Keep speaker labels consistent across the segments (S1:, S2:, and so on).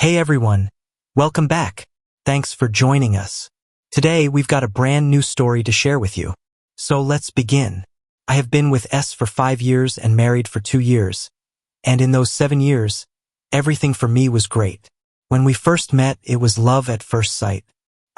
S1: Hey everyone, welcome back. Thanks for joining us. Today we've got a brand new story to share with you. So let's begin. I have been with S for 5 years and married for 2 years. And in those 7 years, everything for me was great. When we first met, it was love at first sight.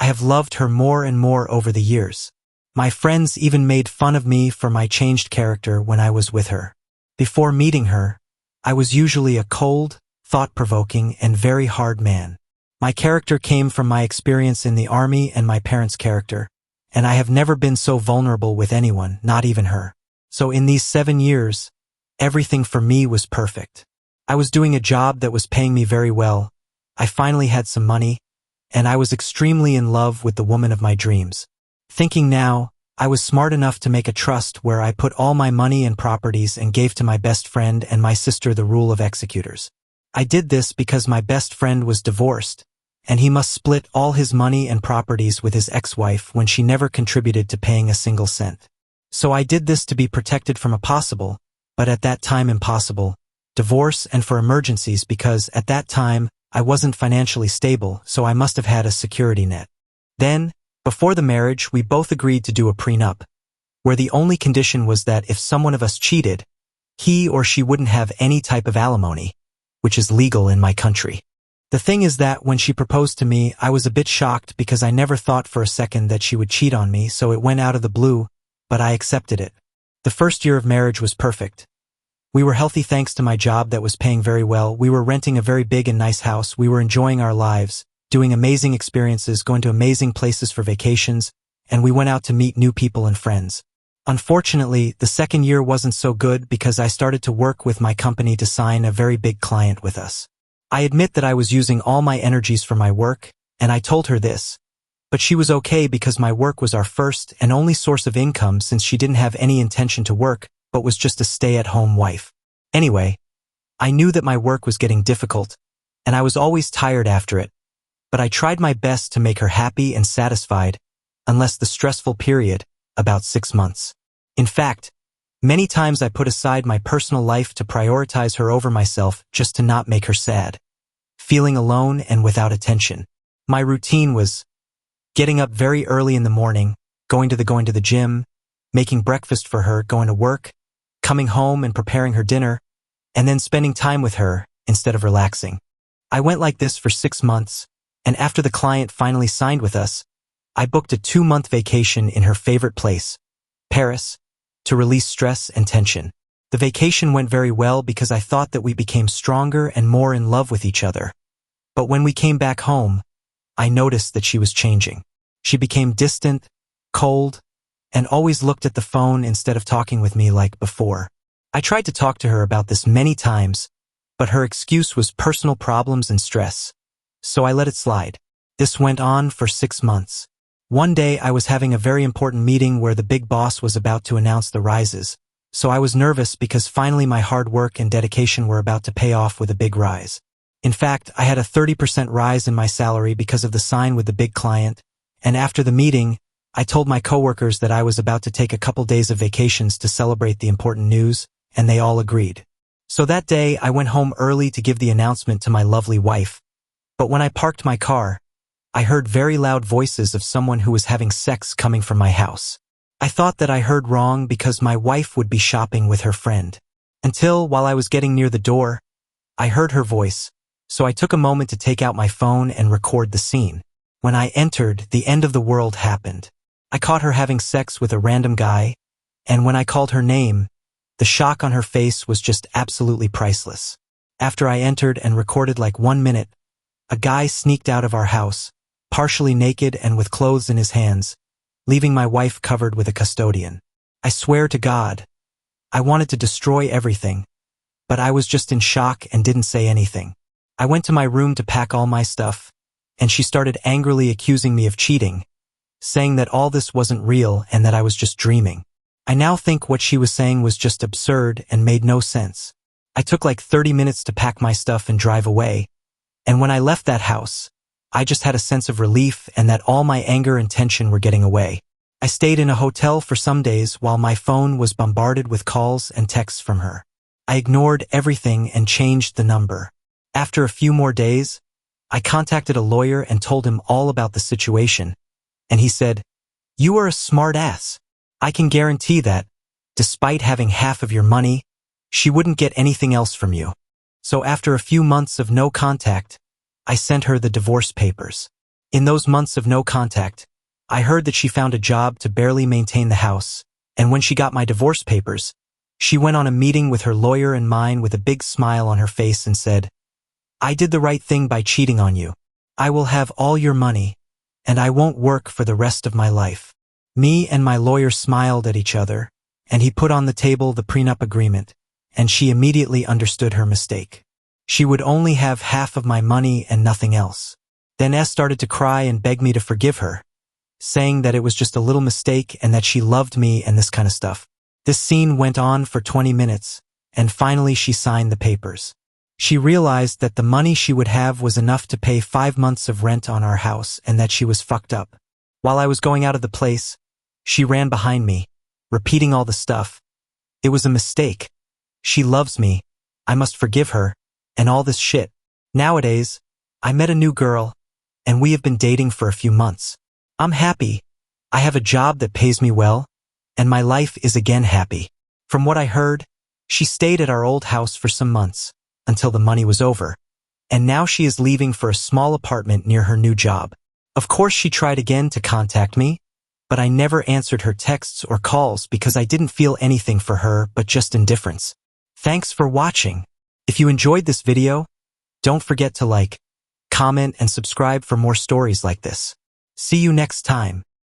S1: I have loved her more and more over the years. My friends even made fun of me for my changed character when I was with her. Before meeting her, I was usually a cold, thought-provoking, and very hard man. My character came from my experience in the army and my parents' character, and I have never been so vulnerable with anyone, not even her. So in these 7 years, everything for me was perfect. I was doing a job that was paying me very well. I finally had some money, and I was extremely in love with the woman of my dreams. Thinking now, I was smart enough to make a trust where I put all my money and properties and gave to my best friend and my sister the rule of executors. I did this because my best friend was divorced, and he must split all his money and properties with his ex-wife when she never contributed to paying a single cent. So I did this to be protected from a possible, but at that time impossible, divorce and for emergencies because at that time I wasn't financially stable, so I must have had a security net. Then, before the marriage, we both agreed to do a prenup, where the only condition was that if someone of us cheated, he or she wouldn't have any type of alimony, which is legal in my country. The thing is that when she proposed to me, I was a bit shocked because I never thought for a second that she would cheat on me, so it went out of the blue, but I accepted it. The first year of marriage was perfect. We were healthy thanks to my job that was paying very well. We were renting a very big and nice house. We were enjoying our lives, doing amazing experiences, going to amazing places for vacations, and we went out to meet new people and friends. Unfortunately, the second year wasn't so good because I started to work with my company to sign a very big client with us. I admit that I was using all my energies for my work, and I told her this. But she was okay because my work was our first and only source of income since she didn't have any intention to work, but was just a stay-at-home wife. Anyway, I knew that my work was getting difficult, and I was always tired after it. But I tried my best to make her happy and satisfied, unless the stressful period, about 6 months. In fact, many times I put aside my personal life to prioritize her over myself just to not make her sad. Feeling alone and without attention. My routine was getting up very early in the morning, going to the gym, making breakfast for her, going to work, coming home and preparing her dinner, and then spending time with her instead of relaxing. I went like this for 6 months, and after the client finally signed with us, I booked a 2-month vacation in her favorite place, Paris, to release stress and tension. The vacation went very well because I thought that we became stronger and more in love with each other. But when we came back home, I noticed that she was changing. She became distant, cold, and always looked at the phone instead of talking with me like before. I tried to talk to her about this many times, but her excuse was personal problems and stress. So I let it slide. This went on for 6 months. One day I was having a very important meeting where the big boss was about to announce the rises, so I was nervous because finally my hard work and dedication were about to pay off with a big rise. In fact, I had a 30% rise in my salary because of the sign with the big client, and after the meeting, I told my coworkers that I was about to take a couple days of vacations to celebrate the important news, and they all agreed. So that day I went home early to give the announcement to my lovely wife. But when I parked my car, I heard very loud voices of someone who was having sex coming from my house. I thought that I heard wrong because my wife would be shopping with her friend. Until, while I was getting near the door, I heard her voice, so I took a moment to take out my phone and record the scene. When I entered, the end of the world happened. I caught her having sex with a random guy, and when I called her name, the shock on her face was just absolutely priceless. After I entered and recorded like 1 minute, a guy sneaked out of our house, partially naked and with clothes in his hands, leaving my wife covered with a custodian. I swear to God, I wanted to destroy everything, but I was just in shock and didn't say anything. I went to my room to pack all my stuff, and she started angrily accusing me of cheating, saying that all this wasn't real and that I was just dreaming. I now think what she was saying was just absurd and made no sense. I took like 30 minutes to pack my stuff and drive away, and when I left that house, I just had a sense of relief and that all my anger and tension were getting away. I stayed in a hotel for some days while my phone was bombarded with calls and texts from her. I ignored everything and changed the number. After a few more days, I contacted a lawyer and told him all about the situation, and he said, "You are a smart ass. I can guarantee that, despite having half of your money, she wouldn't get anything else from you." So after a few months of no contact, I sent her the divorce papers. In those months of no contact, I heard that she found a job to barely maintain the house, and when she got my divorce papers, she went on a meeting with her lawyer and mine with a big smile on her face and said, "I did the right thing by cheating on you. I will have all your money, and I won't work for the rest of my life." Me and my lawyer smiled at each other, and he put on the table the prenup agreement, and she immediately understood her mistake. She would only have half of my money and nothing else. Then S started to cry and beg me to forgive her, saying that it was just a little mistake and that she loved me and this kind of stuff. This scene went on for 20 minutes, and finally she signed the papers. She realized that the money she would have was enough to pay 5 months of rent on our house and that she was fucked up. While I was going out of the place, she ran behind me, repeating all the stuff. It was a mistake. She loves me. I must forgive her, and all this shit. Nowadays, I met a new girl, and we have been dating for a few months. I'm happy. I have a job that pays me well, and my life is again happy. From what I heard, she stayed at our old house for some months, until the money was over, and now she is leaving for a small apartment near her new job. Of course she tried again to contact me, but I never answered her texts or calls because I didn't feel anything for her but just indifference. Thanks for watching. If you enjoyed this video, don't forget to like, comment, and subscribe for more stories like this. See you next time.